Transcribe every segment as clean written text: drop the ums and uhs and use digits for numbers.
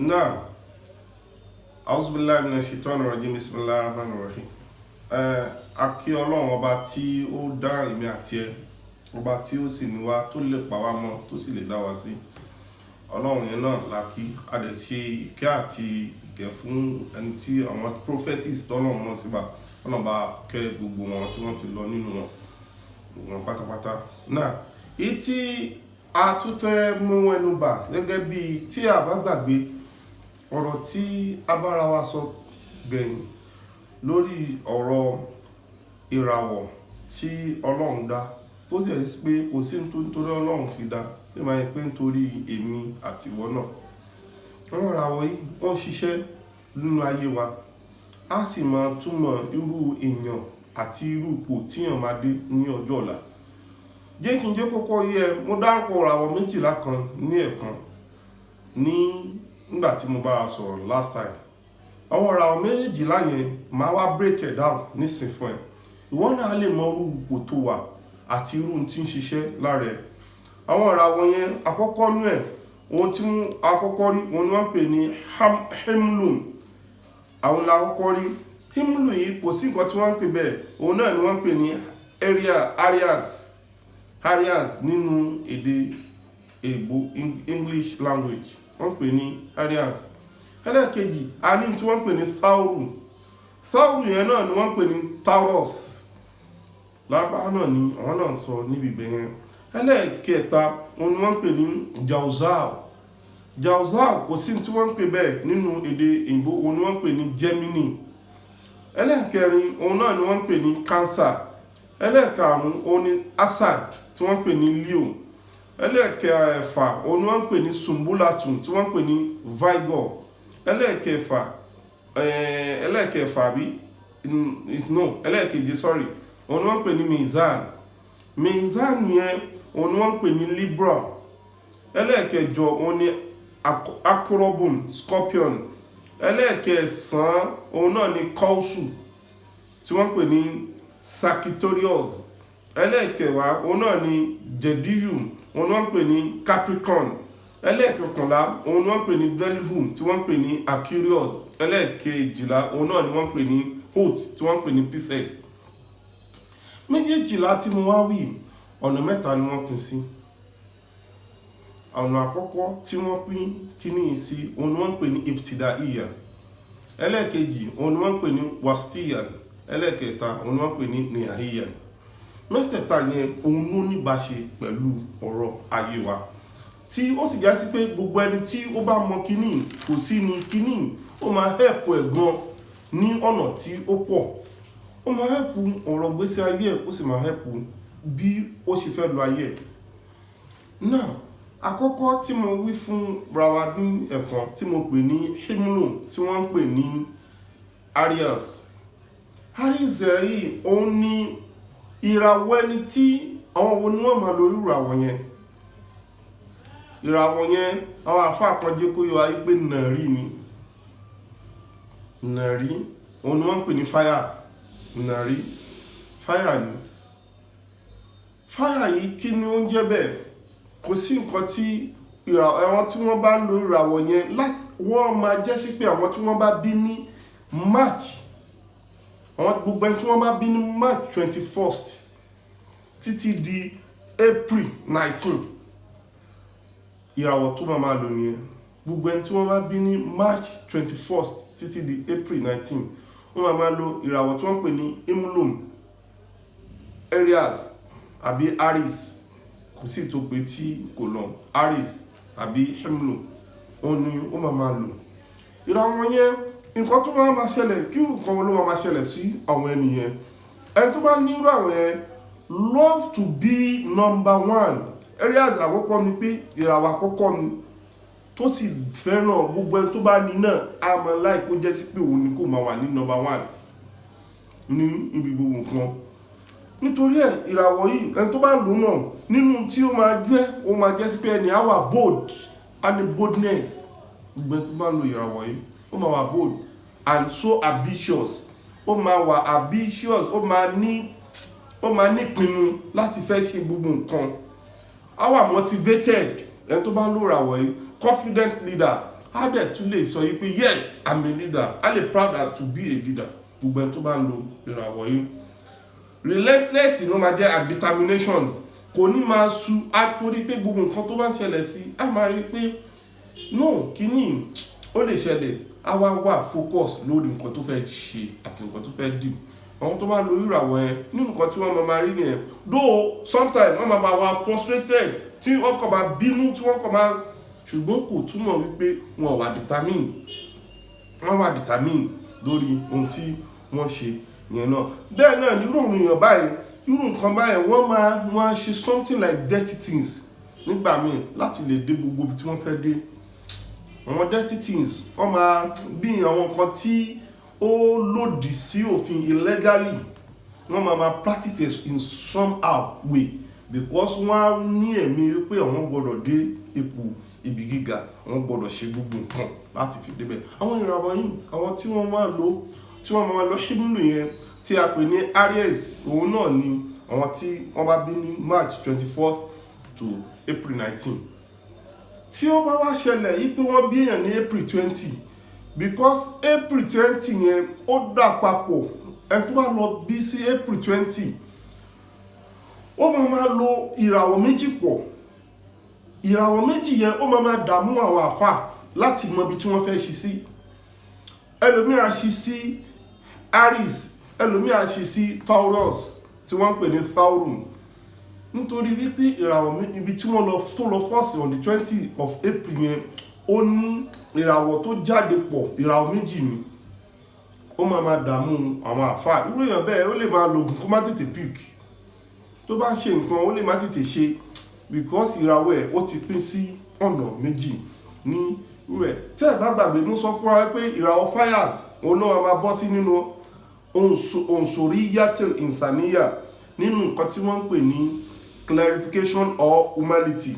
Náà, auzubillahi minash shaitani rajim, bismillahir rahmanir rahim. A kí Ọlọ́run ọba tí ó dá èmi àti ẹ, ọba tí ó sì ní wá, tó lè pa wá mọ́, tó sì lè dá wa sí. Ọlọ́run yẹn náà la kí, a dẹ̀ ṣe ìkẹ́ àti ìkẹ́ fún ẹni tí àwọn prophetess tọ́lọ́run mọ́ síbà. Ọlọ́run bá kẹ́ gbogbo wọn tí wọ́n ti lọ nínú wọn pátápátá. Náà, èyí tí a tún fẹ́ mú ẹnu bà gẹ́gẹ́ bí tí a bá gbàgbé ọ̀rọ̀ tí a bára wa sọ gbẹ̀yìn lórí ọ̀rọ̀ ìràwọ̀ tí Ọlọ́run dá, tó sì rí pé kò sí nítorí Ọlọ́run fi dá, tí máa ń pé nítorí èmi àti ìwọ náà. Àwọn ìràwọ̀ yìí wọ́n ṣiṣẹ́ nínú ayé wa, a sì máa túmọ̀ irú èèyàn àti irú ipò tí èèyàn máa dé ní ọjọ́ ọ̀la. Jẹ́ kí n jẹ́ kókó yẹ, mo dárúkọ ìràwọ̀ méjìlá kan ní ẹ̀kan nígbà tí mo bá a sọ̀rọ̀ last time. Àwọn ìràwọ̀ méjìlá yẹn máa wá break it down nísìn fún ẹ. Ìwọ náà lè mọ irú ipò tó wà àti irú tí ń ṣiṣẹ́ lára ẹ. Àwọn ìràwọ̀ yẹn àkọ́kọ́ nú ẹ̀, ohun tí àkọ́kọ́ rí, òun ni wọ́n pè ní Himlum. Àwọn àkọ́kọ́ rí Himlum yìí, kò sí nǹkan tí wọ́n ń pè bẹ́ẹ̀, òun náà ni wọ́n pè ní Aries nínú èdè èbó English language, wọ́n pè ní Aries. Ẹlẹ́ẹ̀kejì, a ní tí wọ́n pè ní Taurus yẹn náà ni wọ́n pè ní Taurus. Lábá náà ni àwọn náà sọ níbi ibẹ̀ yẹn. Ẹlẹ́ẹ̀kẹta, òun ni wọ́n pè ní Jauzal, kò sí tí wọ́n pè bẹ́ẹ̀ nínú èdè èbó, òun ni wọ́n pè ní Gemini. Ẹlẹ́ẹ̀kẹrin, òun náà ni wọ́n pè ní Cancer. Ẹlẹ́ẹ̀karùn-ún, òun ni Asad tí wọ́n pè ní Leo. Ẹlẹ́ẹ̀kẹfà, òun ni wọ́n pè ní Sumbulatu tí wọ́n pè ní Virgo. Ẹlẹ́ẹ̀keje, òun ni wọ́n pè ní Mizan yẹn, òun ni wọ́n pè ní Libra. Ẹlẹ́ẹ̀kẹjọ, òun ni Acrobum, Scorpion. Ẹlẹ́ẹ̀kẹsàn, òun náà ni Kausu tí wọ́n pè ní Sagittarius. Ẹlẹ́ẹ̀kẹwàá, òun náà ni Jedidium, òun ni wọ́n pè ní Capricorn. Ẹlẹ́ẹ̀kọkànlá, òun ni wọ́n pè ní Velvum tí wọ́n pè ní Aquarius. Ẹlẹ́ẹ̀kejìlá, òun náà ni wọ́n pè ní Hot tí wọ́n pè ní Pisces. Méjèèjìlá tí mo wá wí, ọ̀nà mẹ́ta ni wọ́n pín sí. Ọ̀nà àkọ́kọ́ tí wọ́n pín kíní sí, òun ni wọ́n pè ní Ibtidaiya. Ẹlẹ́ẹ̀kejì, òun ni wọ́n pè ní Wasitiyan. Ẹlẹ́ẹ̀kẹta, òun ni wọ́n pè ní Nihaiya. Mẹ́tẹ̀ẹ̀ta yẹn òun ló níbáṣe pẹ̀lú ọ̀rọ̀ ayé wa, tí ó sì já sí pé gbogbo ẹni tí ó bá mọ kíní, kò sí ní kíní, ó máa help ẹ̀ gan ní ọ̀nà tí ó pọ̀. Ó máa help ọ̀rọ̀ gbésí ayé ẹ̀, ó sì máa help bí ó ṣe fẹ́ lo ayé ẹ̀. Náà, àkọ́kọ́ tí mo wí fún brawa ní ẹ̀kan tí mo pè ní Himlum tí wọ́n ń pè ní Aries. Aries yìí, òun ni ìràwọ̀ ẹni tí àwọn wo ni wọ́n máa lo ìràwọ̀ yẹn. Ìràwọ̀ yẹn, àwọn àfáà kan jẹ́ kó yọ ayé pé nàrí ni. Nàrí, òun ni wọ́n ń pè ní fire. Nàrí, fire ni. Fire yìí kí ni ó ń jẹ́ bẹ́ẹ̀? Kò sí nǹkan tí àwọn tí wọ́n bá ń lo ìràwọ̀ yẹn wọ́n máa jẹ́ sí pé àwọn tí wọ́n bá bí ní March, àwọn gbogbo ẹni tí wọ́n bá bí ní March 21st títí di April 19, ìràwọ̀ tó máa lò nìyẹn. Gbogbo ẹni tí wọ́n bá bí ní March 21st títí di April 19, wọ́n máa lo ìràwọ̀ tí wọ́n pè ní Himlum, Aries àbí Aries. Kò sí tó pé tí kò lọ, Aries àbí Himlum, òun ni ó máa lò. Ìràwọ̀ yẹn, nǹkan tó máa ṣẹlẹ̀, kí nǹkan ló máa ṣẹlẹ̀ sí àwọn ènìyàn. Ẹni tó bá ní ìràwọ̀ yẹn love to be number one. Aries àkọ́kọ́ ni pé ìràwọ̀ àkọ́kọ́ ni, tó sì fẹ́ràn gbogbo ẹni tó bá ní náà á máa láì kó jẹ́ sí pé òun ni kó máa wà ní number one ní ibi gbogbo nǹkan. Nítorí ẹ̀, ìràwọ̀ yìí, ẹni tó bá lò náà, nínú tí ó máa jẹ́ sí pé ẹni á wà bold, á ní boldness. Gbogbo ẹni tó bá lo ìràwọ̀ yìí, ó máa wà bold and so ambitious. Ó máa wà ambitious, ó máa ní ìpinnu láti fẹ́ ṣe gbogbo nǹkan. Á wà motivated. Ẹni tó bá lo ìràwọ̀ yìí, confident leader, á dẹ̀ tún lè sọ yìí pé yes I'm a leader, á lè proud to be a leader. Gbogbo ẹni tó bá ń lo ìràwọ̀ yìí relentless ló máa jẹ́ and determination, kò ní máa sú, á torí pé gbogbo nǹkan tó bá ń ṣẹlẹ̀ sí á máa rí pé no kíní ó lè ṣẹlẹ̀, á wà focus lórí nǹkan tó fẹ́ ṣe àti nǹkan tó fẹ́ dì. Àwọn tó bá lo ìràwọ̀ yẹn nínú nǹkan tí wọ́n máa rí nìyẹn, though sometimes wọ́n máa wà frustrated tí wọ́n kàn máa bínú, tí wọ́n kàn máa, ṣùgbọ́n kò túmọ̀ wípé wọ́n wà determine lórí ohun tí wọ́n ṣe yẹn náà. Bẹ́ẹ̀ náà ní irú àwọn èèyàn báyìí, irú nǹkan báyìí wọ́n máa ṣe something like dirty things nígbà míì láti lè dé gbogbo ibi tí wọ́n fẹ́ dé. Àwọn dirty things wọ́n máa bí àwọn nǹkan tí ó lòdì sí òfin illegally, wọ́n máa practice it in somehow way because wọ́n á ní ẹ̀mí wípé àwọn gbọ́dọ̀ dé ipò ibi gíga, wọ́n gbọ́dọ̀ ṣe gbogbo nǹkan láti fi débẹ̀. Àwọn ìràwọ̀ yìí, àwọn tí wọ́n máa lọ ṣíbùlù yẹn tí a pè ní Aries, òun náà ni àwọn tí wọ́n bá bí ní March 21st to April 19. Tí ó bá wá ṣẹlẹ̀ yìí pé wọ́n bí èèyàn ní April 20, because April 20 yẹn ó dà papọ̀, ẹni tó bá lọ bí sí April 20 ó máa lo ìràwọ̀ méjì pọ̀. Ìràwọ̀ méjì yẹn ó máa dààmú àwọn àfà láti mọ ibi tí wọ́n fẹ́ ṣí sí. Ẹlòmíà ṣí sí Aries, ẹlòmíà ṣí sí Taurus tí wọ́n ń pè ní Saurum, nítorí wípé ìràwọ̀ ibi tí wọ́n lọ fọ́ọ̀sì on the 20 of April yẹn ó ní ìràwọ̀ tó jáde pọ̀, ìràwọ̀ méjì ni, ó máa dààmú àwọn àfà. Irú èèyàn bẹ́ẹ̀ ó lè máa lo oògùn kó má tètè pick, tó bá ṣe nǹkan ó lè má tètè ṣe because ìràwọ̀ ẹ̀ ó ti pín sí ọ̀nà méjì ní rẹ̀. Tẹ́ ẹ̀ bá gbàgbé mú sọ fún wa pé ìràwọ̀ fires òun náà máa bọ́ sí nínú Unsuriyatul Insaniya, nínú nǹkan tí wọ́n ń pè ní clarification or humanity,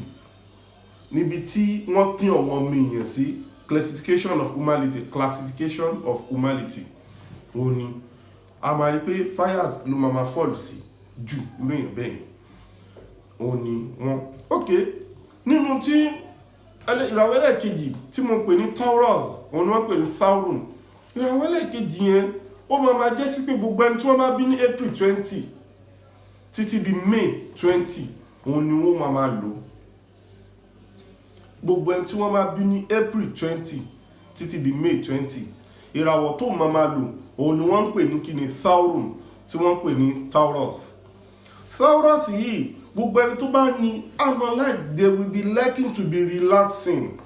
níbi tí wọ́n pín ọ̀wọ́n ọmọ èèyàn sí, classification of humanity òun ni a máa rí pé fires ló máa fall sí jù lóyìn bẹ́ẹ̀ òun ni wọ́n. Ok, nínú tí ìràwọ̀ ẹlẹ́ẹ̀kejì tí mo pè ní Taurus, òun ni wọ́n pè ní Saurum. Ìràwọ̀ ẹlẹ́ẹ̀kejì yẹn ó máa jẹ́ sí pé gbogbo ẹni tí wọ́n bá bí ní April 20 títí di May 20 òun ni wọ́n máa lò. Gbogbo ẹni tí wọ́n bá bí ní April 20 títí di May 20, ìràwọ̀ tó máa lò òun ni wọ́n ń pè ní kíni Saurum, tí wọ́n ń pè ní Taurus. Taurus yìí gbogbo ẹni tó bá ní àmọ́ like they will be liking to be relaxing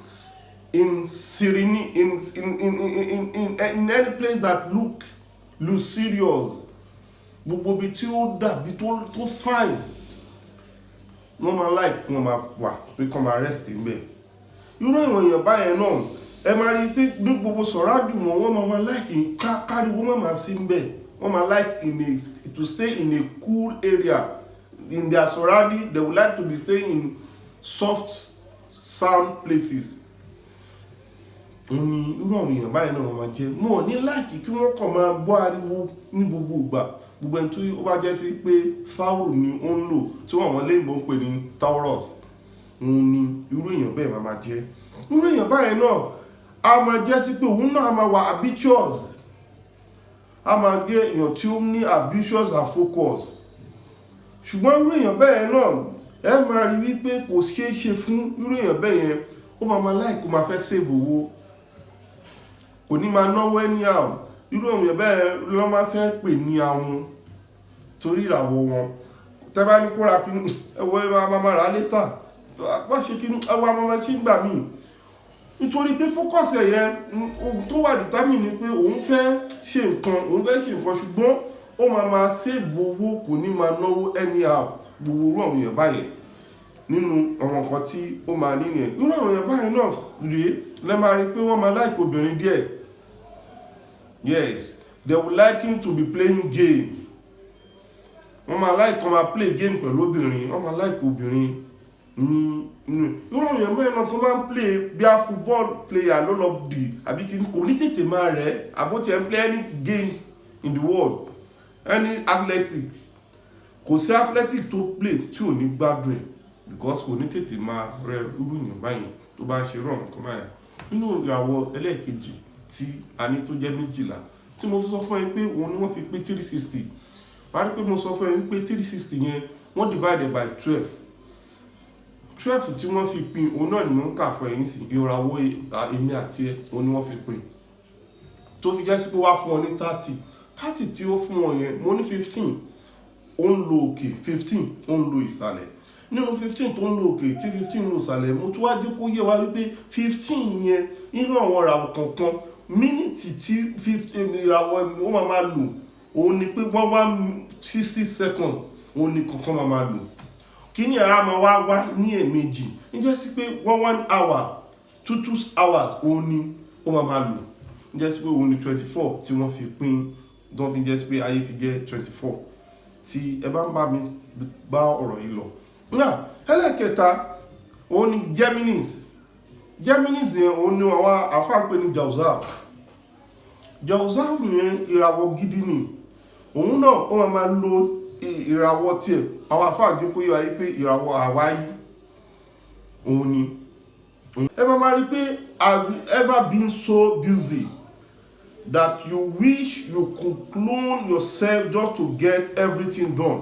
in serene in any place that look serious. Gbogbo ibi tí ó dàbí tó fine wọ́n máa like wọ́n máa wà pé kọ́ máa rest níbẹ̀. Irú ìwọ̀n èèyàn báyẹn náà ẹ máa rí pé ní gbogbo surrounding wọ́n máa like káríwó máa sí níbẹ̀. Wọ́n máa like to stay in a cool area in their surrounding. They would like to be staying in soft sound places. Wọ́n ní irú àwọn èèyàn báyìí náà wọ́n máa jẹ́. Mo ní like kí wọ́n kàn máa gbọ́ ariwo ní gbogbo ìgbà. Gbogbo ẹni tí ó bá jẹ́ sí pé Saurum ni ó ń lò tí wọ́n léèbó ń pè ní Taurus, òun ni irú èèyàn bẹ́ẹ̀ máa jẹ́. Irú èèyàn báyìí náà a máa jẹ́ sí pé òun náà máa wà ambitious, a máa jẹ́ èèyàn tí ó ní ambitious and focus. Ṣùgbọ́n irú èèyàn bẹ́ẹ̀ náà ẹ máa rí wípé kò ṣeé ṣe fún irú èèyàn bẹ́ẹ̀ yẹn, ó máa like kó máa fẹ́ save owó, kò ní máa náwó anyhow. Irú èèyàn bẹ́ẹ̀ ló máa fẹ́ pè ní àwọn torí ìràwọ̀ wọn. Tẹ́ bá ní kóra kí ẹwọ́ ẹ máa rà létà, wá ṣe kí ẹwọ́ máa sí gbà míì, nítorí pé focus ẹ̀yẹ ohun tó wà determine ni pé òun fẹ́ ṣe nǹkan ṣùgbọ́n ó máa save owó, kò ní máa náwó anyhow. Gbogbo irú àwọn èèyàn báyẹn nínú àwọn nǹkan tí ó máa ní nìyẹn. Irú àwọn èèyàn báyẹn náà rèé lẹ́ máa rí pé wọ́n máa like obìnrin díẹ̀. Yes, they would like him to be playing game. Wọ́n máa like kó máa play game pẹ̀lú obìnrin, wọ́n máa like obìnrin. Irú àwọn èèyàn báyẹn náà tó máa ń play bí a football player ló lọ dì àbí kí kò ní tètè máa rẹ̀ àbótí ẹ̀ ń play any games in the world, any athletic, kò sí athletic tó play tí ò ní gbádùn ẹ̀ because kò ní tètè máa rẹ̀ irú èèyàn báyìí tó bá ń ṣe rọ̀ nǹkan báyìí. nínú ìràwọ̀ ẹlẹ́ẹ̀kejì tí a ní tó jẹ́ 12 tí mo sọ fún ẹ pé òun ni wọ́n fi pé 360 wá rí pé mo sọ fún ẹ pé 360 yẹn wọ́n divided by 12 tí wọ́n fi pín òun náà ni mo ń kà fún ẹ̀yin sí ìràwọ̀ èmi àti ẹ òun ni wọ́n fi pín tó fi jẹ́ sí pé wá fún ọ ní 30 tí ó fún wọn yẹn mo ní 15 ó ń lo òkè 15 ó ń lo ìsàlẹ̀ nínú 15 tó ń lo òkè tí 15 ń lo ìsàlẹ̀ mo tún wá jẹ́ kó yé wa wípé 15 yẹn inú àwọn ìràwọ̀ kọ̀ọ̀kan mínítì tí 15 ìràwọ̀ ó máa lò òun ni pé 60 seconds òun ni kọ̀ọ̀kan máa lò kí ni ara máa wá ní ẹ̀ẹ̀mejì níjẹ́ sí pé 1 hour 2 hours òun ni ó máa lò níjẹ́ sí pé òun ni 24 tí wọ́n fi pín tó fi jẹ́ sí pé ayé fi jẹ́ 24 tí ẹ bá ń bá mi bá ọ̀rọ̀ yìí lọ. náà ẹlẹ́ẹ̀kẹta òun ni Geminis yẹn òun ni àwọn àfáà pè ní Jauzal yẹn ìràwọ̀ gidi ni òun náà ó máa lo ìràwọ̀ tiẹ̀ àwọn àfáà jẹ́ pé yọ ayé pé ìràwọ̀ àwáyé òun ni ẹ máa rí pé have you ever been so busy that you wish you could clone yourself just to get everything done?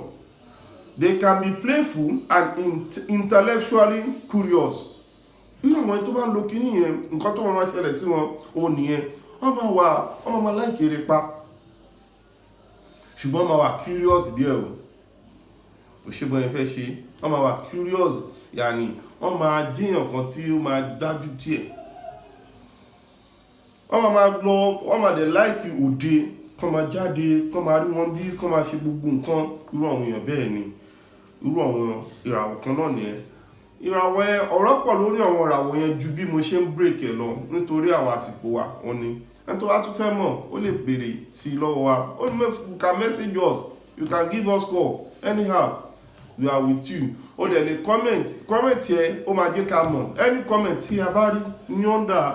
They can be playful and intellectually curious. Irú àwọn tó bá ń lo kíní yẹn nǹkan tó máa ṣẹlẹ̀ sí wọn òun nìyẹn wọ́n máa láìkè eré pa ṣùgbọ́n wọ́n máa wà curious díẹ̀ o òṣèbọn yẹn fẹ́ ṣe wọ́n máa wà curious yàní wọ́n máa jíyàn kan tí ó máa dájú díẹ̀ wọ́n máa dẹ̀ láìkì òde kán máa jáde kán máa rí wọn bí kán máa ṣe gbogbo nǹkan irú àwọn èèyàn bẹ́ẹ̀ ni irú àwọn ìràwọ̀ kan náà nìyẹn ìràwọ̀ yẹn ọ̀rọ̀ pọ̀ lórí àwọn ìràwọ̀ yẹn ju bí mo ṣe ń break ẹ̀ lọ nítorí àwọn àsìkò wa wọn ni ẹni tó bá tún fẹ́ mọ̀ ó lè béèrè sí i lọ́wọ́ wa ó ní you can message us you can give us call anyhow we are with you ó dẹ̀ lè comment yẹn ó máa jẹ́ ká mọ̀ any comment tí a bá rí ní under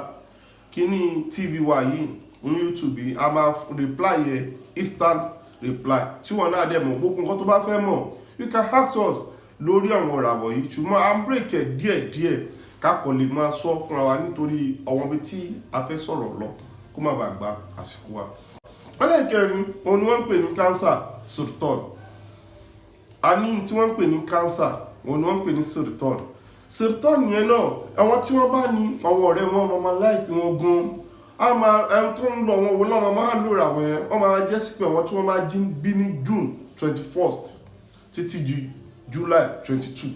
kíní tv wa yìí ní YouTube yìí a máa reply yẹn instant reply tí wọn náà dẹ̀ mọ̀ gbogbo nǹkan tó bá fẹ́ mọ̀ you can ask us lórí àwọn ìràwọ̀ yìí ṣùgbọ́n à ń break ẹ̀ díẹ̀díẹ̀ kápọ̀ lè máa sọ fúnra wa nítorí àwọn ibi tí a fẹ́ sọ̀rọ̀ lọ kó má bàa gba àsìkò wa. ẹlẹ́ẹ̀kẹrin òun ni wọ́n ń pè ní cancer Surton a ní tí wọ́n ń pè ní cancer òun ni wọ́n ń pè ní Surton yẹn náà àwọn tí wọ́n bá ní àwọn ọ̀rẹ́ wọn máa láìpẹ́ wọn gan a máa ẹni tó ń lọ wọn wò náà máa lò ra wọn yẹn wọ́n máa jẹ́ sí pé àwọn tí wọ́n máa bí ní June 21st títí di July 22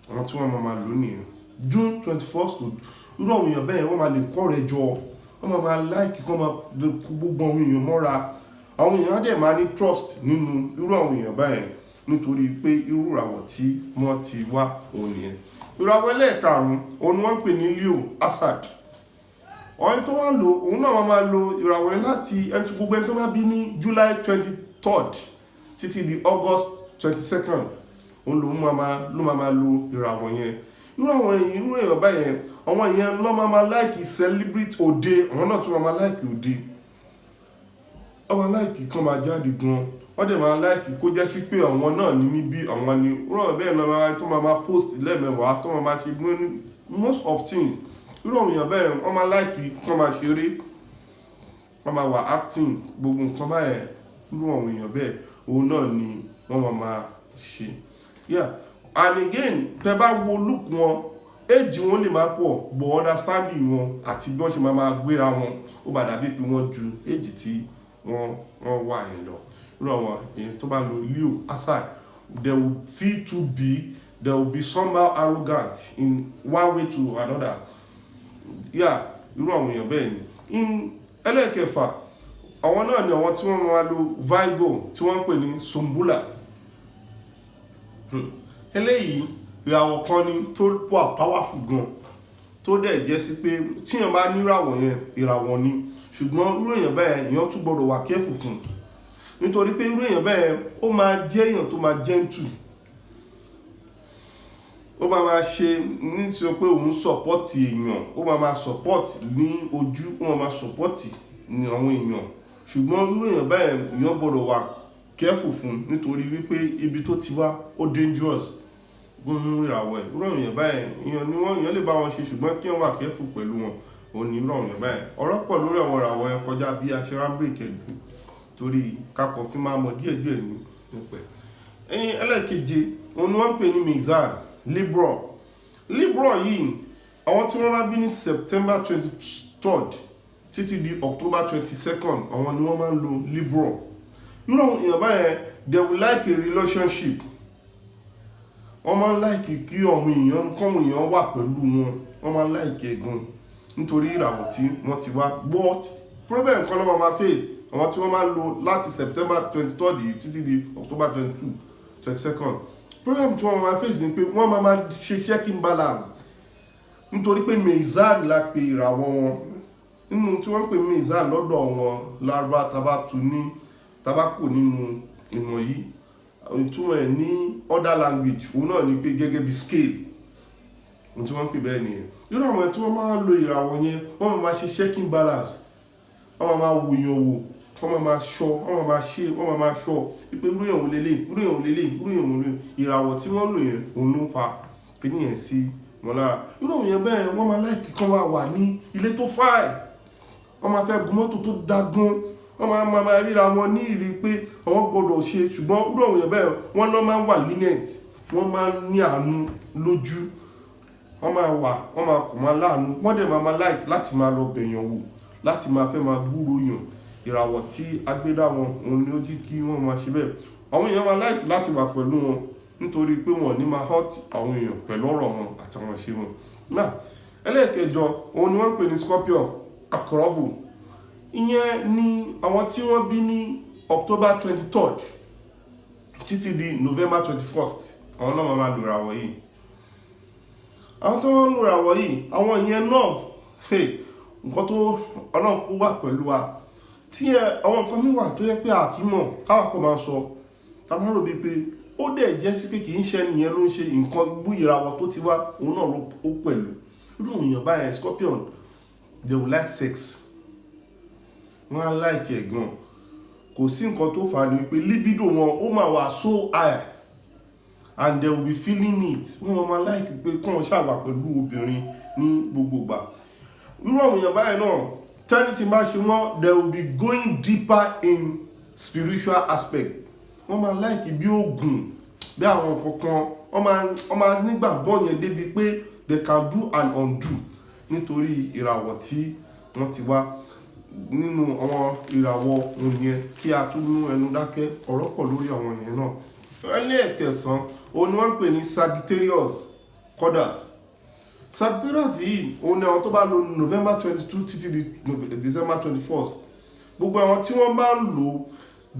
àwọn tí wọ́n máa lò nìyẹn June 21st to irú àwọn èèyàn bẹ́ẹ̀ wọ́n máa lè kọ́ rẹ̀ jọ wọ́n máa láìkì kọ́ máa gbogbo àwọn èèyàn mọ́ra àwọn èèyàn á dẹ̀ máa ní trust nínú irú àwọn èèyàn báyẹn nítorí pé irú ìràwọ̀ tí wọ́n ti wá òun nìyẹn. ìràwọ̀ ẹlẹ́ẹ̀karùn-ún òun ni wọ́n ń pè ní Leo Asad ọ̀hún tó wá lò òun náà máa lo ìràwọ̀ yẹn láti ẹni gbogbo ẹni tó bá bí ní July 23rd títí di August 22nd òun ló máa lo ìràwọ̀ yẹn irú èèyàn báyẹn àwọn èèyàn lọ́ máa like celebrate òde àwọn náà tún máa like òde wọ́n máa like kán máa jáde gan wọ́n dẹ̀ máa like kó jẹ́ sí pé àwọn náà ní níbí àwọn ni ràn bẹ́ẹ̀ náà tó máa post lẹ́ẹ̀mẹ́wàá tó máa ṣe most of things irú àwọn èèyàn bẹ́ẹ̀ wọ́n máa like kán máa ṣeré wọ́n máa wà acting gbogbo nǹkan báyẹn irú àwọn èèyàn bẹ́ẹ̀ òun náà ni wọ́n máa ṣe yeah and again tẹ́ bá wo look wọn age wọn lè máa pọ̀ but understanding wọn àti bí wọ́n ṣe máa gbéra wọn ó bá dàbí pé wọ́n ju age tí wọ́n wà yẹn lọ irú àwọn èèyàn tó bá lo Leo Asad they will feel too big they will be somehow arrogant in one way to another yeah irú àwọn èèyàn bẹ́ẹ̀ ni in ẹlẹ́ẹ̀kẹfà àwọn náà ni àwọn tí wọ́n máa lo Virgo tí wọ́n ń pè ní Sumbula eléyìí ìràwọ̀ kan ni tó wà powerful gan tó dẹ̀ jẹ́ sí pé tíyàn bá níràwọ̀ yẹn ìràwọ̀ ni ṣùgbọ́n irú èèyàn bẹ́ẹ̀ èèyàn tún gbọ́dọ̀ wà careful fún nítorí pé irú èèyàn bẹ́ẹ̀ ó máa jẹ́ èèyàn tó máa gentle ó máa ṣe nítorí pé òun support èèyàn ó máa support ní ojú ó máa support ní àwọn èèyàn ṣùgbọ́n irú èèyàn bẹ́ẹ̀ èèyàn gbọ́dọ̀ wà careful fún nítorí wípé ibi tó ti wá ó dangerous gún ìràwọ̀ ẹ̀. Irú àwọn èèyàn báyẹn èèyàn lè bá wọn ṣe, ṣùgbọ́n kí wọ́n wà careful pẹ̀lú wọn. Òun ni irú àwọn èèyàn báyẹn. Ọ̀rọ̀ pọ̀ lórí àwọn ìràwọ̀ yẹn kọjá bí a ṣe rán break ẹ̀dùn, torí kápọ̀ fi máa mọ̀ díẹ̀díẹ̀ nípẹ̀. Ẹlẹ́ẹ̀keje òun ni wọ́n ń pè ní Mizan, Libra yìí àwọn tí wọ́n bá bí ní September 23rd títí di October 22nd àwọn ni wọ́n máa ń lo Libra. Irú àwọn èèyàn báyẹn they will like a relationship. Wọ́n máa ń like kí àwọn èèyàn wà pẹ̀lú wọn, wọ́n máa ń like ẹ̀gùn nítorí ìràwọ̀ tí wọ́n ti wá. But problem kan ló máa face àwọn tí wọ́n máa ń lo láti September 23rd yìí títí di October 22nd. Problem tí wọ́n máa face ni pé wọ́n máa ṣe checking balance nítorí pé Mizan la pe ìràwọ̀ wọn. Nínú tí wọ́n pè Mizan lọ́dọ̀ wọn Lárúbá tabako nínú ìmọ̀ yìí, ìtumọ̀ ẹ̀ ní other language òun náà ni pé gẹ́gẹ́ bí scale, ohun tí wọ́n pè bẹ́ẹ̀ nìyẹn. Irú àwọn tí wọ́n máa lo ìràwọ̀ yẹn wọ́n máa ṣe checking balance, wọ́n máa wo èèyàn wò, wọ́n máa ṣọ́, wọ́n máa ṣọ́ pé irú èèyàn lélẹ̀ ìràwọ̀ tí wọ́n lò yẹn òun ló fa kíní yẹn sí wọn lára. Irú àwọn yẹn bẹ́ẹ̀ wọ́n máa láìkí kan wà ní ilé tó fáì, wọ́n máa fẹ́ gun mọ́tò tó dágún, wọ́n máa ríra wọn ní ìrí pé àwọn gbọ́dọ̀ ṣe, ṣùgbọ́n irú àwọn yẹn bẹ́ẹ̀ wọ́n lọ́ máa ń wà lenient, wọ́n máa ń ní àánú lójú, wọ́n máa kò máa láàánú, wọ́n dẹ̀ máa láìkí láti máa lọ bẹ̀yàn wò, láti máa fẹ́ máa gbúrò yàn. Ìràwọ̀ tí agbédá wọn òun ni ó jí kí wọ́n máa ṣe bẹ́ẹ̀. Àwọn èèyàn máa láìkí láti wà pẹ̀lú wọn nítorí pé wọn ní máa hurt àwọn èèyàn pẹ̀lú ọ̀rọ̀ wọn àtàwọn ṣe wọn. Náà ẹlẹ́ẹ̀kẹjọ òun ni wọ́n ń pè ní Scorpion, Àkọ́rọ́bù. Ìyẹn ni àwọn tí wọ́n bí ní October 23rd títí di November 21st àwọn náà máa lo ìràwọ̀ yìí. Àwọn tó wọ́n lo ìràwọ̀ yìí àwọn ìyẹn náà nǹkan tó Ọlọ́run kó wà pẹ̀lú wa. Tí àwọn nǹkan mi wà tó yẹ pé àkímọ̀ káwà kọ́ máa sọ, ta máa rò bí pé ó dẹ̀ jẹ́ sí pé kì í ṣe nìyẹn ló ń ṣe nǹkan bú ìràwọ̀ tó ti wá òun náà ó pẹ̀lú. Irú èèyàn báyẹn Scorpion they will like sex, wọ́n á like ẹ̀ gan. Kò sí nǹkan tó fà á ní pé libido wọn ó máa wà so high and they will be feeling it. Wọ́n máa like pé kí wọ́n ṣàwà pẹ̀lú obìnrin ní gbogbo ìgbà. Irú àwọn èèyàn báyẹn náà tẹ́ni tí bá ṣe wọ́n they will be going deeper in spiritual aspect. Wọ́n máa like bí ògùn bí àwọn kankan, wọ́n máa nígbàgbọ́ yẹn débi pé they can do and undo nítorí ìràwọ̀ tí wọ́n ti wá. Nínú àwọn ìràwọ̀ òun yẹn kí a tún mú ẹnu dákẹ́, ọ̀rọ̀ pọ̀ lórí àwọn yẹn náà. Ẹlẹ́ẹ̀kẹsàn òun ni wọ́n ń pè ní Sagittarius, Sagittarius yìí òun ni àwọn tó bá lo November 22 títí di December 21st. Gbogbo àwọn tí wọ́n bá ń lò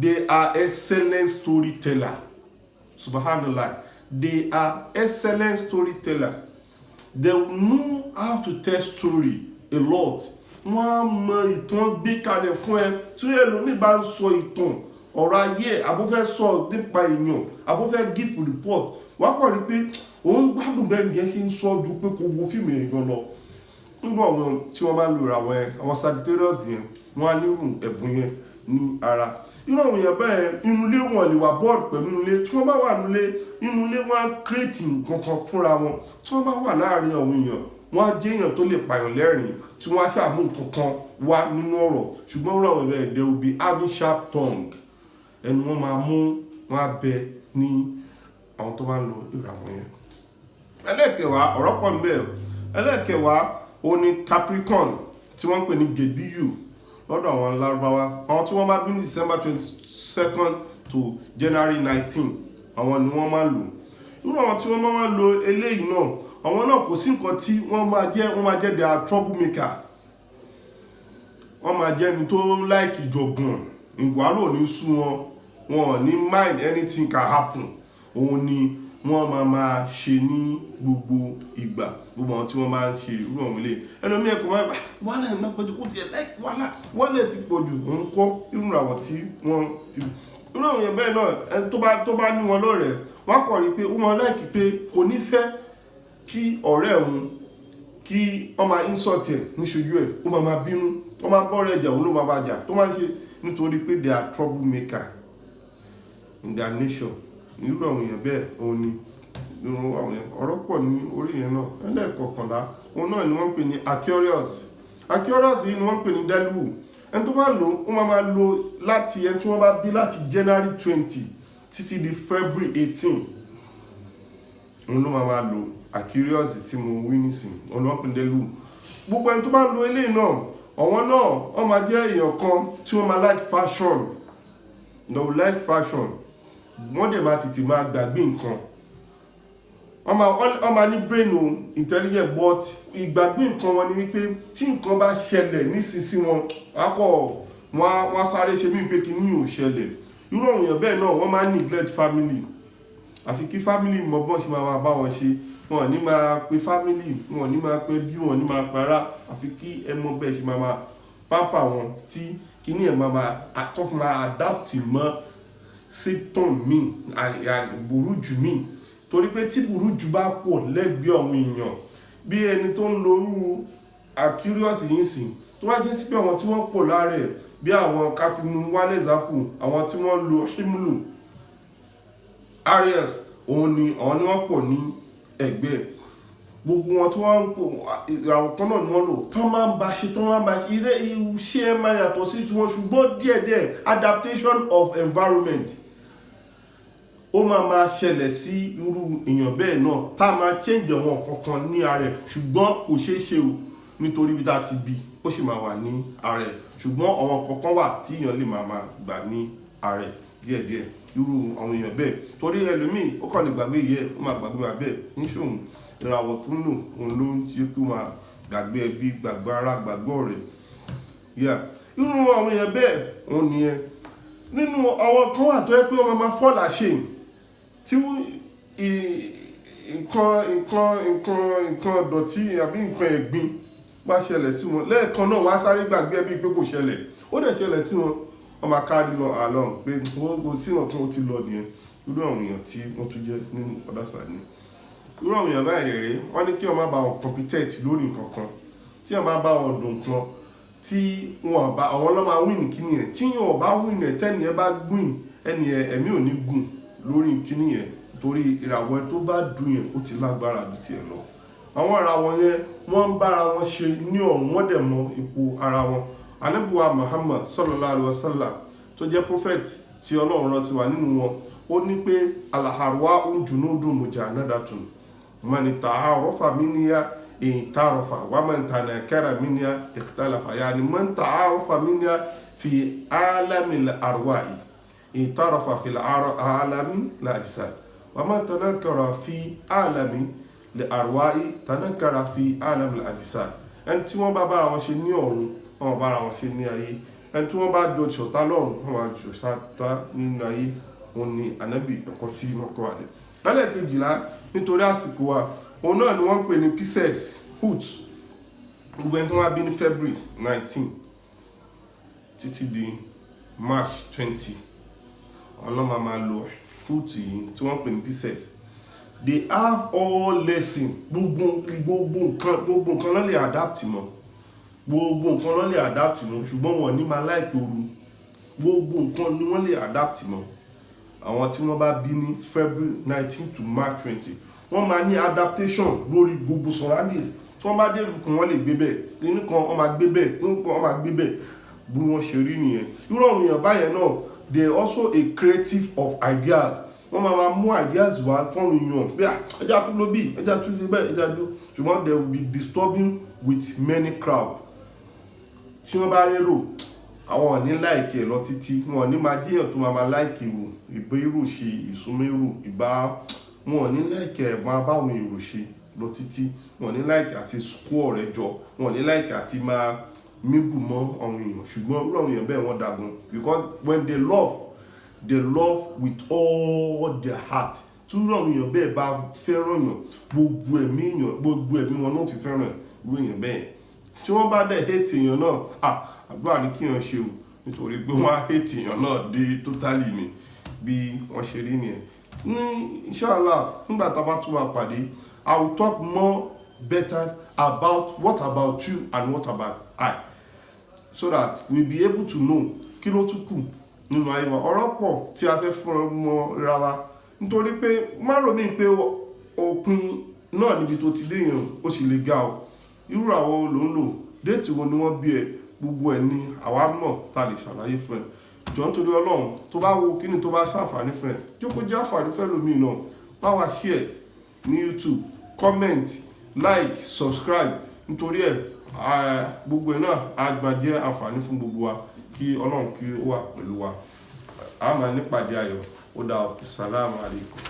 they are excellent storyteller. Subhanallah, they are excellent storyteller. They know how to tell story a lot. Wọ́n á mọ ìtàn gbé kalẹ̀ fún ẹ. Tí ẹlòmíì bá ń sọ ìtàn ọ̀rọ̀ ayé àbúfẹ́ sọ nípa èèyàn àbúfẹ́ give report, wọ́n kọ́ rí pé òun gbádùn bẹ́ẹ̀ nìyẹn ṣe ń sọ ju pé kò wo fíìmù yẹn gan lọ. Nínú àwọn tí wọ́n bá lo ìràwọ̀ yẹn àwọn Sagittarius yẹn wọ́n á nírú ẹ̀bùn yẹn ní ara. Irú àwọn èèyàn bẹ́ẹ̀ inú ilé wọn lè wà bored pẹ̀lú inú ilé. Tí wọ́n bá wà inú ilé wọn á create nǹkan kan fúnra wọn. Tí wọ́n bá wà láàárín àwọn èèyàn wọ́n á jẹ́ èèyàn tó lè pààyàn lẹ́rìn tí wọ́n á ṣàmú nǹkan kan wá nínú ọ̀rọ̀. Ṣùgbọ́n irú àwọn èèyàn they will be having sharp tongue. Ẹnu wọn máa mú wọn á bẹ ní àwọn tó bá ń lo ìràwọ̀ yẹn. Ẹlẹ́ẹ̀kẹwàá ọ̀rọ̀ pọ̀ níbẹ̀. Ẹlẹ́ẹ̀kẹwàá òun ni Capricorn tí wọ́n ń pè ní Gediyu lọ́dọ̀ àwọn Lárúbáwá. Àwọn tí wọ́n bá bí ní December 22nd to January 19 àwọn ni wọ́n máa ń lò. Irú àwọn tí wọ́n máa ń lo eléyìí náà àwọn náà kò sí nǹkan tí wọ́n máa jẹ́ they are troublemaker. Wọ́n máa jẹ́ ẹni tó ń like ìjọ̀gbọ̀n, ìwàlò ò ní sú wọn, wọn ò ní mind anything can happen. Òun ni wọ́n máa ṣe ní gbogbo ìgbà. Gbogbo àwọn tí wọ́n máa ń ṣe irú àwọn ilé ẹlòmíì ẹ̀kọ́ máa ń bá wàhálà ẹ̀ máa pọ̀jù ó ti ẹ̀ láì wàhálà ti pọ̀jù òun kọ́ irú àwọn tí wọ́n fi. Irú àwọn yẹn bẹ́ẹ̀ náà ẹni tó bá ní wọn lọ́rẹ̀ẹ́ wọ́n kọ̀ rí pé ó máa láìkí pé kò ní fẹ́ kí ọ̀rẹ́ òun kí wọ́n máa insult ẹ̀ níṣojú ẹ̀, ó máa bínú, wọ́n máa bọ́ ọ̀rẹ́ ẹ̀jà òun ló máa bá jà tó máa ń ṣe nítorí pé they are troublemaker in their nation. Irú àwọn èèyàn bẹ́ẹ̀ òun ni irun àwọn yẹn ọ̀rọ̀ pọ̀ ní orí yẹn náà. Ẹlẹ́ẹ̀kọkànlá òun náà ni wọ́n ń pè ní Aquarius. Aquarius yìí ni wọ́n ń pè ní Delu. Ẹni tó bá lò ó máa lò láti ẹni tí wọ́n bá bí láti January 20 títí di February 18 òun ló máa lò Aquarius tí mo wí nísìn òun ni wọ́n pè ní Delu. Gbogbo ẹni tó bá lo eléyìí náà àwọn náà wọ́n máa jẹ́ èèyàn kan tí wọ́n máa like fashion, they will like fashion, wọ́n dẹ̀ máa tètè máa gbàgbé nǹkan, wọ́n máa ní brain o intelligent but ìgbàgbé nǹkan wọn ni wípé tí nǹkan bá ṣẹlẹ̀ nísinsìnyí wọ́n sáré ṣe mí pé kí ní ò ṣẹlẹ̀. Irú àwọn èèyàn bẹ́ẹ̀ náà wọ́n máa neglect family, àfi kí family mọ bọ́n ṣe máa bá wọn ṣe, wọn ò ní máa pe family, wọn ò ní máa pe bí, wọn ò ní máa para, àfi kí ẹ mọ bẹ́ẹ̀ ṣe máa pápá wọn tí kíní ẹ̀ máa àtọ́fúnra adapt mọ́ symptom mi burújú mi. Torí pé tí burújú bá pọ̀ lẹ́gbẹ̀ẹ́ àwọn èèyàn bí ẹni tó ń lo irú Aquarius yìí sìn tó wá jẹ́ sí pé àwọn tí wọ́n pọ̀ lára ẹ̀ bí àwọn káfíńmù wálé zapu, àwọn tí wọ́n lo himlu Aries òun ni wọ́n pọ̀ ní ẹgbẹ́. Gbogbo wọn tí wọ́n ń pò ìràwọ̀ kan náà ni wọ́n lò tán máa ń bá ṣe iṣẹ́ máa yàtọ̀ sí tiwọn ṣùgbọ́n díẹ̀díẹ̀ adaptation of environment ó máa ṣẹlẹ̀ sí irú èèyàn bẹ́ẹ̀ náà tá a máa change àwọn kankan ní ara ẹ̀ ṣùgbọ́n kò ṣeé ṣe o nítorí bí tá a ti bí ó sì máa wà ní ara ẹ̀ ṣùgbọ́n àwọn kankan wà tí èèyàn lè máa gbà ní ara ẹ̀ díẹ̀díẹ̀ irú àwọn èèyàn bẹ́ẹ̀. Torí ẹlòmíì ó kàn lè gbàgbé yẹ ó máa gbàgbé wa bẹ́ẹ̀ níṣòwò ìràwọ̀ tó ń lò òun ló ń ṣe kí ó máa gbàgbé ẹbí, gbàgbé ara, gbàgbé ọ̀rẹ́. Irú àwọn èèyàn bẹ́ẹ̀ òun nìyẹn. Nínú àwọn kan wà tó yẹ pé wọ́n máa fall ashamed tí nǹkan dọ̀tí àbí nǹkan ẹ̀gbin bá ṣẹlẹ̀ sí wọn lẹ́ẹ̀kan náà wọ́n á sáré gbàgbé ẹbí pé kò ṣẹlẹ̀, ó dẹ̀ ṣẹlẹ̀ sí wọn wọ́n máa kárí lọ àlọ́ pé gbogbo sí wọn tó ti lọ nìyẹn. Irú àwọn èèyàn tí wọ́n tún jẹ́ nínú ọ̀dàṣà ni irú àwọn èèyàn báyìí rèé. Wọ́n ní kí wọ́n má bá wọn competent lórí nǹkan kan, tí wọ́n bá wọn dùn kan tí wọ́n bá àwọn ọlọ́mọ win kíní ẹ̀, tí wọ́n bá win ẹ̀ tẹ́ni ẹ bá win ẹni ẹ̀mí ò ní gùn lórí kíní yẹn torí ìràwọ̀ tó bá dùn yẹn ó ti lágbára ju tiẹ̀ lọ. Àwọn ìràwọ̀ yẹn wọ́n ń bára wọn ṣe ní ọ̀run, wọ́n dẹ̀ mọ ipò ara wọn. Ànábì wa Muhammad sallallahu alaihi wasallam tó jẹ́ prophet tí Ọlọ́run rán sí wa nínú wọn ó ní pé al-arwa'u junudun mujannadatun man ta'arafa minha i'tarafa wa man tanakara minha ikhtalafa. Yani man ta'arafa minha fi alamil arwa'i i'tarafa fil alami al-ajsad wa man tanakara fi alami al-arwa'i tanakara fi alamil al-ajsad. Ẹni tí wọ́n bá bára wọn ṣe ní ọ̀run wọ́n bára wọn ṣe ní ayé, ẹni tí wọ́n bá jọ ṣọ̀tá lọ́run wọ́n máa jọ ṣọ̀tá nínú ayé. Òun ni ànábì ẹ̀kọ́ tí wọ́n kọ́ wa ní. Lálẹ́ kejìlá nítorí àsìkò wa òun náà ni wọ́n ń pè ní Pisces Hut. Gbogbo ẹni tó wá bí ní February 19 títí di March 20 ọlọ́mà máa lo Hut yìí tí wọ́n pè ní Pisces. They have all lesson, gbogbo nǹkan ló lè adapt mọ́, gbogbo nǹkan ló lè adapt mọ́ ṣùgbọ́n wọn ní máa like ooru, gbogbo nǹkan ni wọ́n lè adapt mọ́. Àwọn tí wọ́n bá bí ní February 19 to March 20 wọ́n máa ní adaptation lórí gbogbo surroundings. Tí wọ́n bá dé ìlú kan wọ́n lè gbé bẹ́ẹ̀, inú kan wọ́n máa gbé bẹ́ẹ̀, inú kan wọ́n máa gbé bẹ́ẹ̀, bí wọ́n ṣe rí nìyẹn. Irú àwọn èèyàn báyẹn náà they are also a creative of ideas. Wọ́n máa mú ideas wá fún èèyàn pé ẹja tún ló bí ẹja tún lè bẹ́ẹ̀ ẹja tún, ṣùgbọ́n they will be disturbing with many crowd. Tí wọ́n bá rérò àwọn ò ní láìkì ẹ̀ lọ títí, wọn ò ní máa jíyàn tó máa láìkì èrò, ìbá èrò ṣe ìsúnmọ́ èrò, wọn ò ní láìkì ẹ̀ máa báwọn èrò ṣe lọ títí, wọn ò ní láìkì àti kó ọ̀rẹ́ jọ, wọn ò ní láìkì àti máa mígù mọ́ àwọn èèyàn. Ṣùgbọ́n irú àwọn èèyàn bẹ́ẹ̀ wọ́n dagun because when they love with all their heart. Tí irú àwọn èèyàn bẹ́ẹ̀ bá fẹ́ràn yàn gbogbo ẹ̀mí wọn náà fi fẹ́ràn irú èèyàn bẹ́ẹ̀. Tí wọ́n bá dẹ̀ hate èèyàn náà àgbà ní kí wọ́n ṣe o nítorí pé wọ́n á hate èèyàn náà dé totally ni bí wọ́n ṣe rí nìyẹn. Ní inshallah nígbà tá a bá tún máa pàdé I will talk more better about what about you and what about I so that we will be able to know kí ló tún kù nínú ayé wa. Ọ̀rọ̀ pọ̀ tí a fẹ́ fún ọmọ ra wa nítorí pé má rò mí pé òpin náà níbi tó ti dé yẹn ó sì lè ga o irú àwọn ló ń lò déètì wo ni wọ́n bí ẹ gbogbo ẹ̀ ni àwa mọ̀ tá a lè ṣàlàyé fún ẹ jọ nítorí ọlọ́run tó bá wo kíni tó bá ṣàǹfààní fún ẹ jókòó jẹ́ àǹfààní fẹ́ lómi náà bá wa share ní YouTube comment like subscribe nítorí ẹ gbogbo ẹ náà àgbà jẹ́ àǹfààní fún gbogbo wa kí ọlọ́run kí ó wà pẹ̀lú wa a máa nípàdé ayọ̀ ó dà Assalamu alaikum.